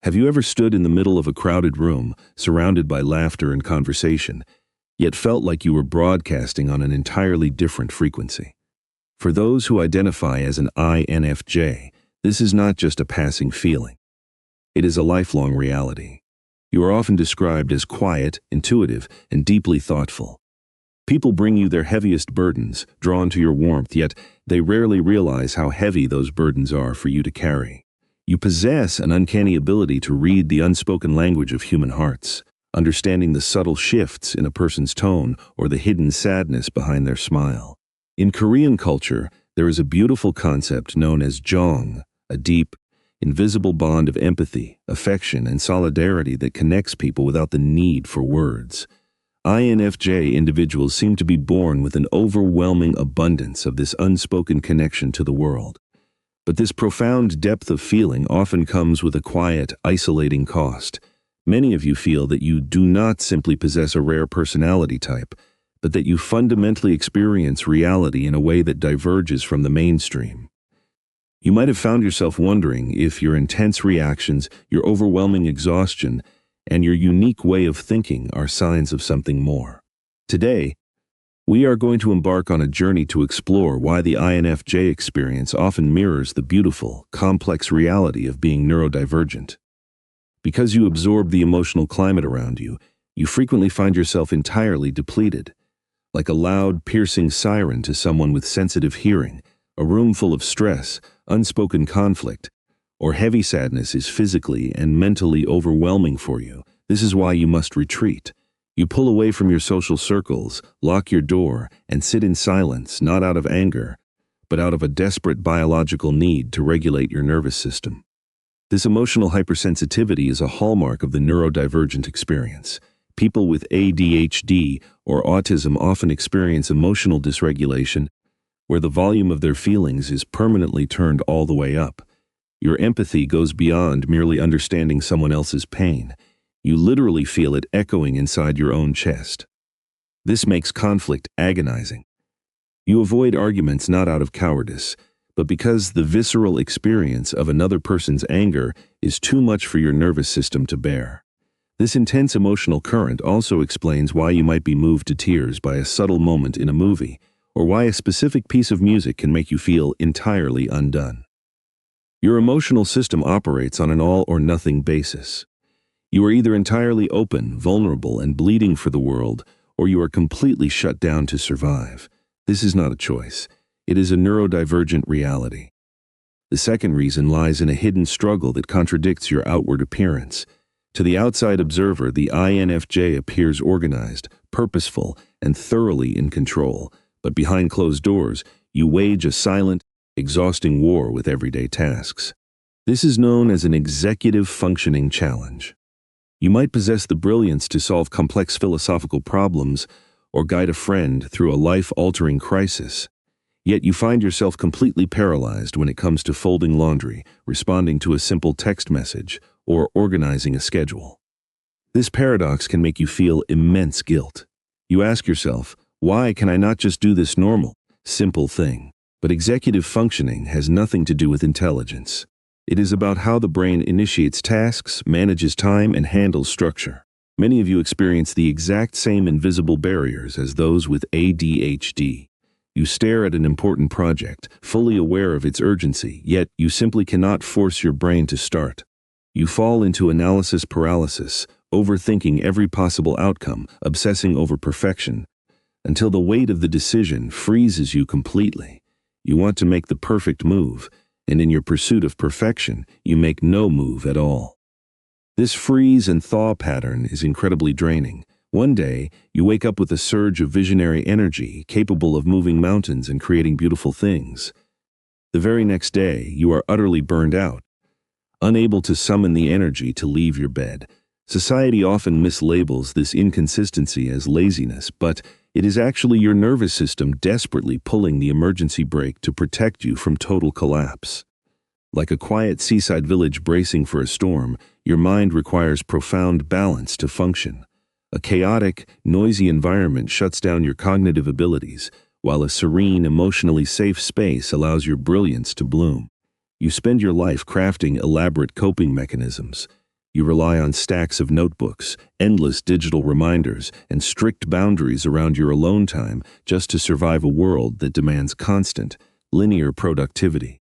Have you ever stood in the middle of a crowded room, surrounded by laughter and conversation, yet felt like you were broadcasting on an entirely different frequency? For those who identify as an INFJ, this is not just a passing feeling. It is a lifelong reality. You are often described as quiet, intuitive, and deeply thoughtful. People bring you their heaviest burdens, drawn to your warmth, yet they rarely realize how heavy those burdens are for you to carry. You possess an uncanny ability to read the unspoken language of human hearts, understanding the subtle shifts in a person's tone or the hidden sadness behind their smile. In Korean culture, there is a beautiful concept known as jong, a deep, invisible bond of empathy, affection, and solidarity that connects people without the need for words. INFJ individuals seem to be born with an overwhelming abundance of this unspoken connection to the world. But this profound depth of feeling often comes with a quiet, isolating cost. Many of you feel that you do not simply possess a rare personality type, but that you fundamentally experience reality in a way that diverges from the mainstream. You might have found yourself wondering if your intense reactions, your overwhelming exhaustion, and your unique way of thinking are signs of something more. Today, we are going to embark on a journey to explore why the INFJ experience often mirrors the beautiful, complex reality of being neurodivergent. Because you absorb the emotional climate around you, you frequently find yourself entirely depleted. Like a loud, piercing siren to someone with sensitive hearing, a room full of stress, unspoken conflict, or heavy sadness is physically and mentally overwhelming for you. This is why you must retreat. You pull away from your social circles, lock your door, and sit in silence, not out of anger, but out of a desperate biological need to regulate your nervous system. This emotional hypersensitivity is a hallmark of the neurodivergent experience. People with ADHD or autism often experience emotional dysregulation, where the volume of their feelings is permanently turned all the way up. Your empathy goes beyond merely understanding someone else's pain. You literally feel it echoing inside your own chest. This makes conflict agonizing. You avoid arguments not out of cowardice, but because the visceral experience of another person's anger is too much for your nervous system to bear. This intense emotional current also explains why you might be moved to tears by a subtle moment in a movie, or why a specific piece of music can make you feel entirely undone. Your emotional system operates on an all-or-nothing basis. You are either entirely open, vulnerable, and bleeding for the world, or you are completely shut down to survive. This is not a choice. It is a neurodivergent reality. The second reason lies in a hidden struggle that contradicts your outward appearance. To the outside observer, the INFJ appears organized, purposeful, and thoroughly in control, but behind closed doors, you wage a silent, exhausting war with everyday tasks. This is known as an executive functioning challenge. You might possess the brilliance to solve complex philosophical problems or guide a friend through a life-altering crisis, yet you find yourself completely paralyzed when it comes to folding laundry, responding to a simple text message, or organizing a schedule. This paradox can make you feel immense guilt. You ask yourself, why can I not just do this normal, simple thing? But executive functioning has nothing to do with intelligence. It is about how the brain initiates tasks, manages time, and handles structure. Many of you experience the exact same invisible barriers as those with ADHD. You stare at an important project, fully aware of its urgency, yet you simply cannot force your brain to start. You fall into analysis paralysis, overthinking every possible outcome, obsessing over perfection, until the weight of the decision freezes you completely. You want to make the perfect move, and in your pursuit of perfection, you make no move at all. This freeze and thaw pattern is incredibly draining. One day, you wake up with a surge of visionary energy, capable of moving mountains and creating beautiful things. The very next day, you are utterly burned out, unable to summon the energy to leave your bed. Society often mislabels this inconsistency as laziness, but it is actually your nervous system desperately pulling the emergency brake to protect you from total collapse. Like a quiet seaside village bracing for a storm, your mind requires profound balance to function. A chaotic, noisy environment shuts down your cognitive abilities, while a serene, emotionally safe space allows your brilliance to bloom. You spend your life crafting elaborate coping mechanisms, You rely on stacks of notebooks, endless digital reminders, and strict boundaries around your alone time just to survive a world that demands constant, linear productivity.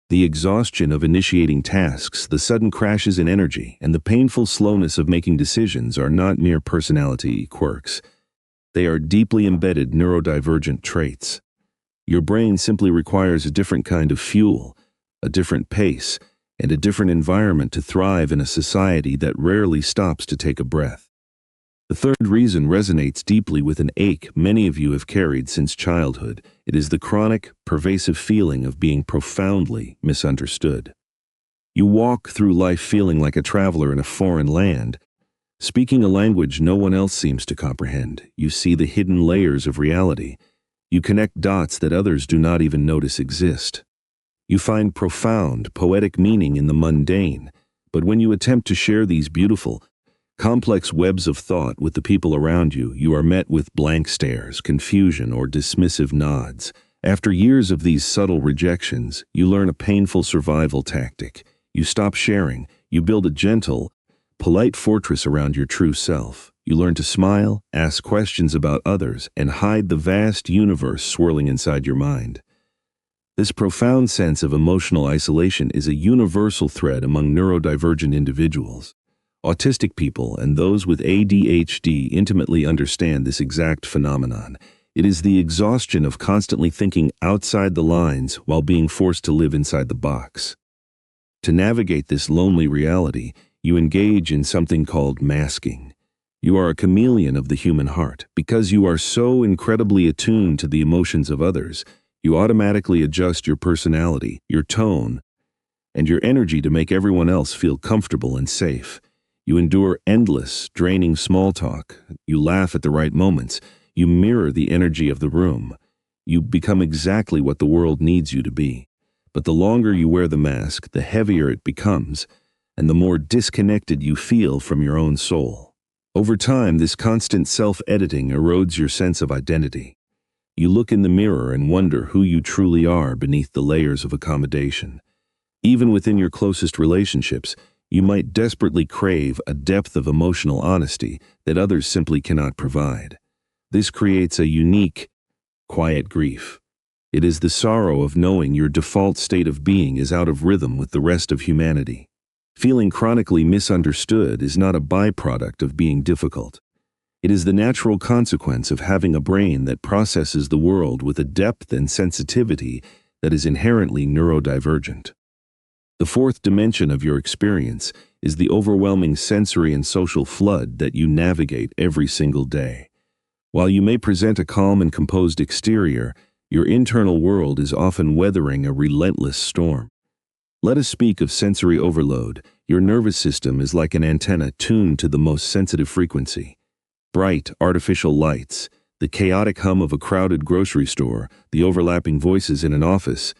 The exhaustion of initiating tasks, the sudden crashes in energy, and the painful slowness of making decisions are not mere personality quirks. They are deeply embedded neurodivergent traits. Your brain simply requires a different kind of fuel, a different pace, and a different environment to thrive in a society that rarely stops to take a breath. The third reason resonates deeply with an ache many of you have carried since childhood. It is the chronic, pervasive feeling of being profoundly misunderstood. You walk through life feeling like a traveler in a foreign land, speaking a language no one else seems to comprehend. You see the hidden layers of reality. You connect dots that others do not even notice exist. You find profound, poetic meaning in the mundane, but when you attempt to share these beautiful, complex webs of thought with the people around you, you are met with blank stares, confusion, or dismissive nods. After years of these subtle rejections, you learn a painful survival tactic. You stop sharing. You build a gentle, polite fortress around your true self. You learn to smile, ask questions about others, and hide the vast universe swirling inside your mind. This profound sense of emotional isolation is a universal thread among neurodivergent individuals. Autistic people and those with ADHD intimately understand this exact phenomenon. It is the exhaustion of constantly thinking outside the lines while being forced to live inside the box. To navigate this lonely reality, you engage in something called masking. You are a chameleon of the human heart. Because you are so incredibly attuned to the emotions of others, you automatically adjust your personality, your tone, and your energy to make everyone else feel comfortable and safe. You endure endless, draining small talk. You laugh at the right moments. You mirror the energy of the room. You become exactly what the world needs you to be. But the longer you wear the mask, the heavier it becomes, and the more disconnected you feel from your own soul. Over time, this constant self-editing erodes your sense of identity. You look in the mirror and wonder who you truly are beneath the layers of accommodation. Even within your closest relationships, you might desperately crave a depth of emotional honesty that others simply cannot provide. This creates a unique, quiet grief. It is the sorrow of knowing your default state of being is out of rhythm with the rest of humanity. Feeling chronically misunderstood is not a byproduct of being difficult. It is the natural consequence of having a brain that processes the world with a depth and sensitivity that is inherently neurodivergent. The fourth dimension of your experience is the overwhelming sensory and social flood that you navigate every single day. While you may present a calm and composed exterior, your internal world is often weathering a relentless storm. Let us speak of sensory overload. Your nervous system is like an antenna tuned to the most sensitive frequency. Bright, artificial lights, the chaotic hum of a crowded grocery store, the overlapping voices in an office,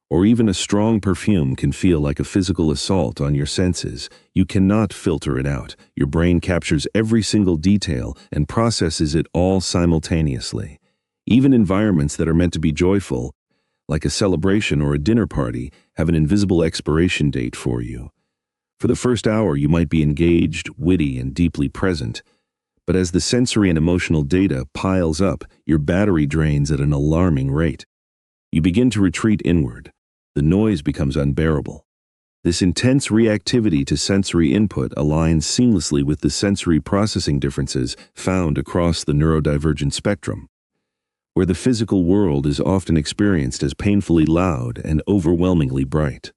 or even a strong perfume can feel like a physical assault on your senses. You cannot filter it out. Your brain captures every single detail and processes it all simultaneously. Even environments that are meant to be joyful, like a celebration or a dinner party, have an invisible expiration date for you. For the first hour, you might be engaged, witty, and deeply present. But as the sensory and emotional data piles up, your battery drains at an alarming rate. You begin to retreat inward. The noise becomes unbearable. This intense reactivity to sensory input aligns seamlessly with the sensory processing differences found across the neurodivergent spectrum, where the physical world is often experienced as painfully loud and overwhelmingly bright.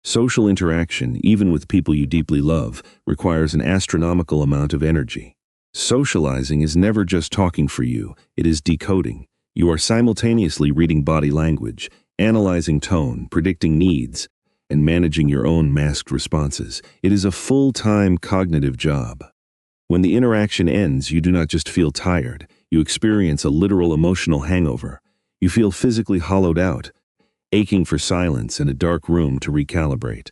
Social interaction, even with people you deeply love, requires an astronomical amount of energy. Socializing is never just talking for you, it is decoding. You are simultaneously reading body language, analyzing tone, predicting needs, and managing your own masked responses. It is a full-time cognitive job. When the interaction ends, you do not just feel tired, you experience a literal emotional hangover. You feel physically hollowed out, aching for silence and a dark room to recalibrate.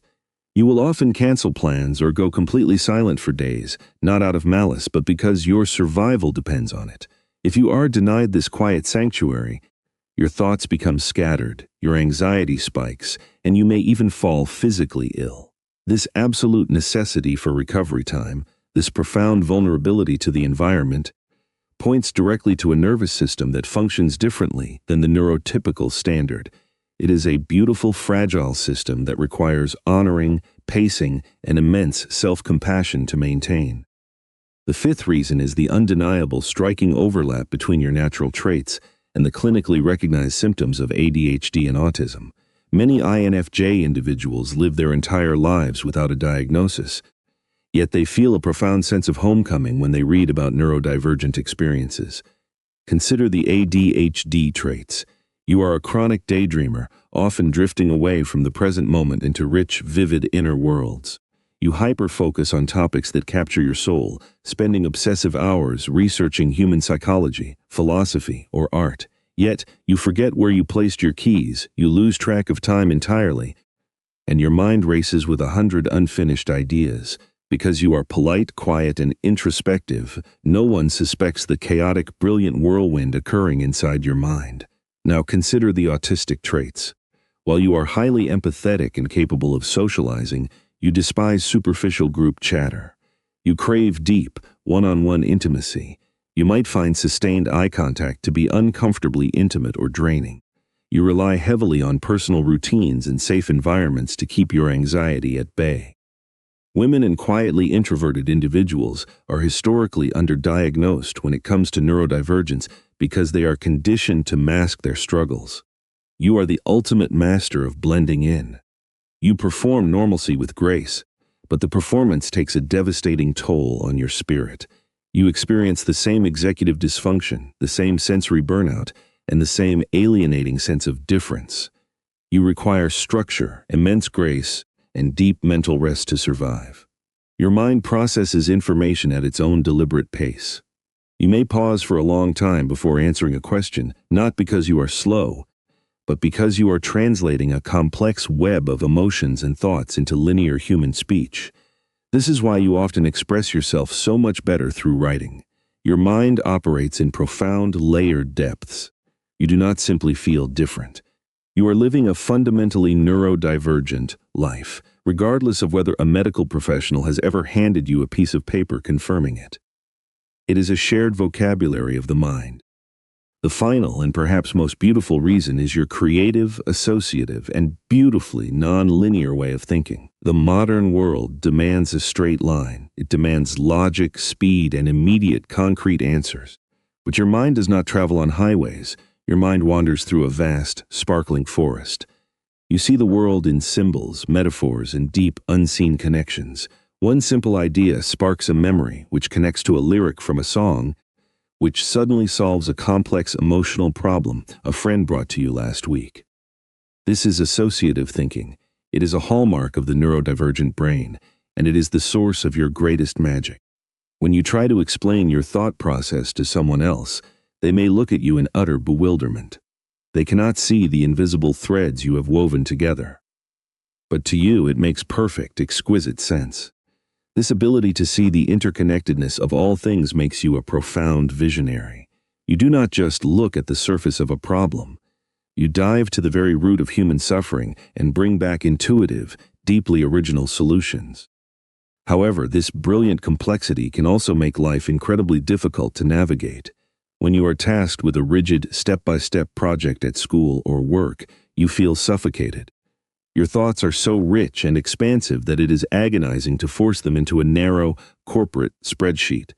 You will often cancel plans or go completely silent for days, not out of malice, but because your survival depends on it. If you are denied this quiet sanctuary, your thoughts become scattered, your anxiety spikes, and you may even fall physically ill. This absolute necessity for recovery time, this profound vulnerability to the environment, points directly to a nervous system that functions differently than the neurotypical standard. It is a beautiful, fragile system that requires honoring, pacing, and immense self-compassion to maintain. The fifth reason is the undeniable, striking overlap between your natural traits and the clinically recognized symptoms of ADHD and autism. Many INFJ individuals live their entire lives without a diagnosis, yet they feel a profound sense of homecoming when they read about neurodivergent experiences. Consider the ADHD traits. You are a chronic daydreamer, often drifting away from the present moment into rich, vivid inner worlds. You hyper-focus on topics that capture your soul, spending obsessive hours researching human psychology, philosophy, or art. Yet, you forget where you placed your keys, you lose track of time entirely, and your mind races with 100 unfinished ideas. Because you are polite, quiet, and introspective, no one suspects the chaotic, brilliant whirlwind occurring inside your mind. Now consider the autistic traits. While you are highly empathetic and capable of socializing, you despise superficial group chatter. You crave deep, one-on-one intimacy. You might find sustained eye contact to be uncomfortably intimate or draining. You rely heavily on personal routines and safe environments to keep your anxiety at bay. Women and quietly introverted individuals are historically underdiagnosed when it comes to neurodivergence because they are conditioned to mask their struggles. You are the ultimate master of blending in. You perform normalcy with grace, but the performance takes a devastating toll on your spirit. You experience the same executive dysfunction, the same sensory burnout, and the same alienating sense of difference. You require structure, immense grace, and deep mental rest to survive. Your mind processes information at its own deliberate pace. You may pause for a long time before answering a question, not because you are slow, but because you are translating a complex web of emotions and thoughts into linear human speech. This is why you often express yourself so much better through writing. Your mind operates in profound, layered depths. You do not simply feel different. You are living a fundamentally neurodivergent life, regardless of whether a medical professional has ever handed you a piece of paper confirming it. It is a shared vocabulary of the mind. The final and perhaps most beautiful reason is your creative, associative, and beautifully non-linear way of thinking. The modern world demands a straight line. It demands logic, speed, and immediate concrete answers. But your mind does not travel on highways. Your mind wanders through a vast, sparkling forest. You see the world in symbols, metaphors, and deep, unseen connections. One simple idea sparks a memory which connects to a lyric from a song, which suddenly solves a complex emotional problem a friend brought to you last week. This is associative thinking. It is a hallmark of the neurodivergent brain, and it is the source of your greatest magic. When you try to explain your thought process to someone else, they may look at you in utter bewilderment. They cannot see the invisible threads you have woven together. But to you, it makes perfect, exquisite sense. This ability to see the interconnectedness of all things makes you a profound visionary. You do not just look at the surface of a problem. You dive to the very root of human suffering and bring back intuitive, deeply original solutions. However, this brilliant complexity can also make life incredibly difficult to navigate. When you are tasked with a rigid, step-by-step project at school or work, you feel suffocated. Your thoughts are so rich and expansive that it is agonizing to force them into a narrow, corporate spreadsheet.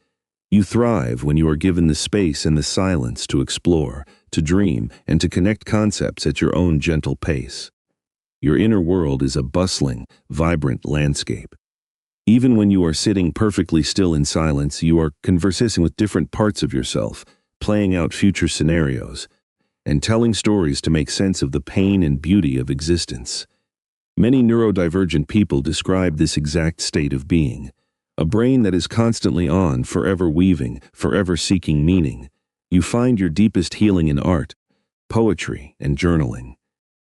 You thrive when you are given the space and the silence to explore, to dream, and to connect concepts at your own gentle pace. Your inner world is a bustling, vibrant landscape. Even when you are sitting perfectly still in silence, you are conversing with different parts of yourself, playing out future scenarios, and telling stories to make sense of the pain and beauty of existence. Many neurodivergent people describe this exact state of being, a brain that is constantly on, forever weaving, forever seeking meaning. You find your deepest healing in art, poetry, and journaling.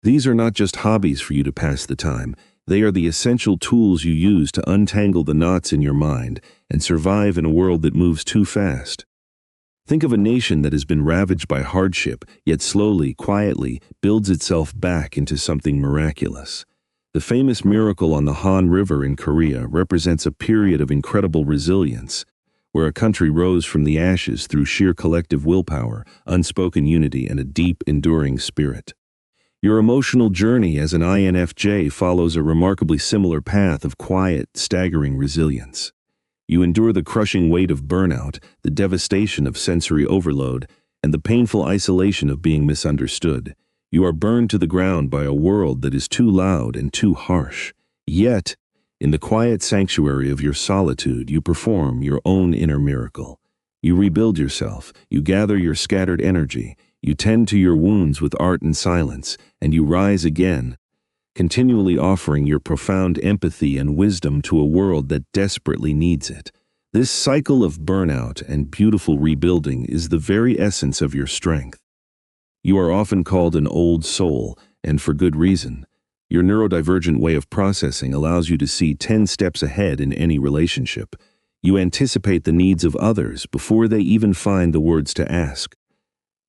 These are not just hobbies for you to pass the time. They are the essential tools you use to untangle the knots in your mind and survive in a world that moves too fast. Think of a nation that has been ravaged by hardship, yet slowly, quietly, builds itself back into something miraculous. The famous miracle on the Han River in Korea represents a period of incredible resilience, where a country rose from the ashes through sheer collective willpower, unspoken unity, and a deep, enduring spirit. Your emotional journey as an INFJ follows a remarkably similar path of quiet, staggering resilience. You endure the crushing weight of burnout, the devastation of sensory overload, and the painful isolation of being misunderstood. You are burned to the ground by a world that is too loud and too harsh. Yet, in the quiet sanctuary of your solitude, you perform your own inner miracle. You rebuild yourself, you gather your scattered energy, you tend to your wounds with art and silence, and you rise again, continually offering your profound empathy and wisdom to a world that desperately needs it. This cycle of burnout and beautiful rebuilding is the very essence of your strength. You are often called an old soul, and for good reason. Your neurodivergent way of processing allows you to see 10 steps ahead in any relationship. You anticipate the needs of others before they even find the words to ask.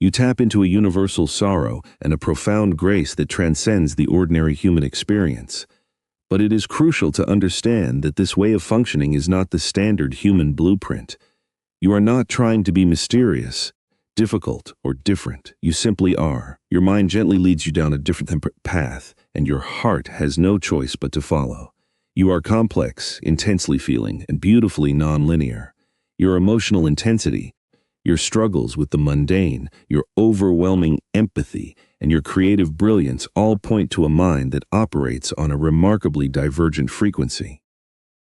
You tap into a universal sorrow and a profound grace that transcends the ordinary human experience. But it is crucial to understand that this way of functioning is not the standard human blueprint. You are not trying to be mysterious, difficult, or different. You simply are. Your mind gently leads you down a different path, and your heart has no choice but to follow. You are complex, intensely feeling, and beautifully nonlinear. Your emotional intensity, your struggles with the mundane, your overwhelming empathy, and your creative brilliance all point to a mind that operates on a remarkably divergent frequency.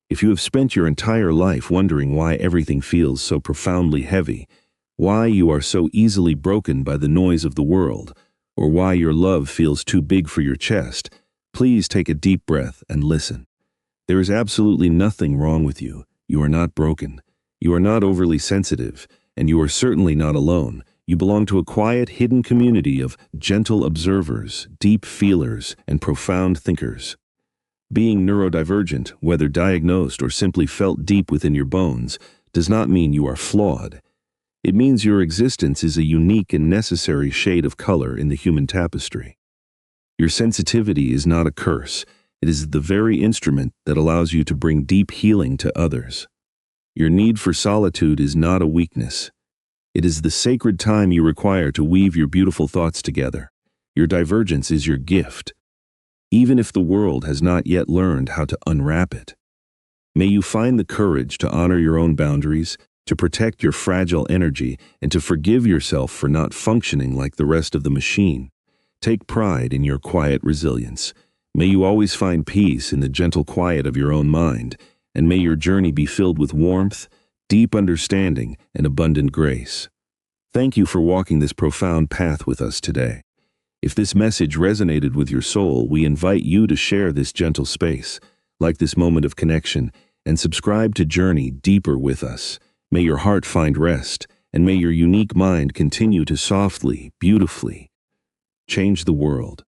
If you have spent your entire life wondering why everything feels so profoundly heavy, why you are so easily broken by the noise of the world, or why your love feels too big for your chest, please take a deep breath and listen. There is absolutely nothing wrong with you. You are not broken. You are not overly sensitive. And you are certainly not alone. You belong to a quiet, hidden community of gentle observers, deep feelers, and profound thinkers. Being neurodivergent, whether diagnosed or simply felt deep within your bones, does not mean you are flawed. It means your existence is a unique and necessary shade of color in the human tapestry. Your sensitivity is not a curse. It is the very instrument that allows you to bring deep healing to others. Your need for solitude is not a weakness. It is the sacred time you require to weave your beautiful thoughts together. Your divergence is your gift, even if the world has not yet learned how to unwrap it. May you find the courage to honor your own boundaries, to protect your fragile energy, and to forgive yourself for not functioning like the rest of the machine. Take pride in your quiet resilience. May you always find peace in the gentle quiet of your own mind, and may your journey be filled with warmth, deep understanding, and abundant grace. Thank you for walking this profound path with us today. If this message resonated with your soul, we invite you to share this gentle space, like this moment of connection, and subscribe to Journey Deeper with us. May your heart find rest, and may your unique mind continue to softly, beautifully change the world.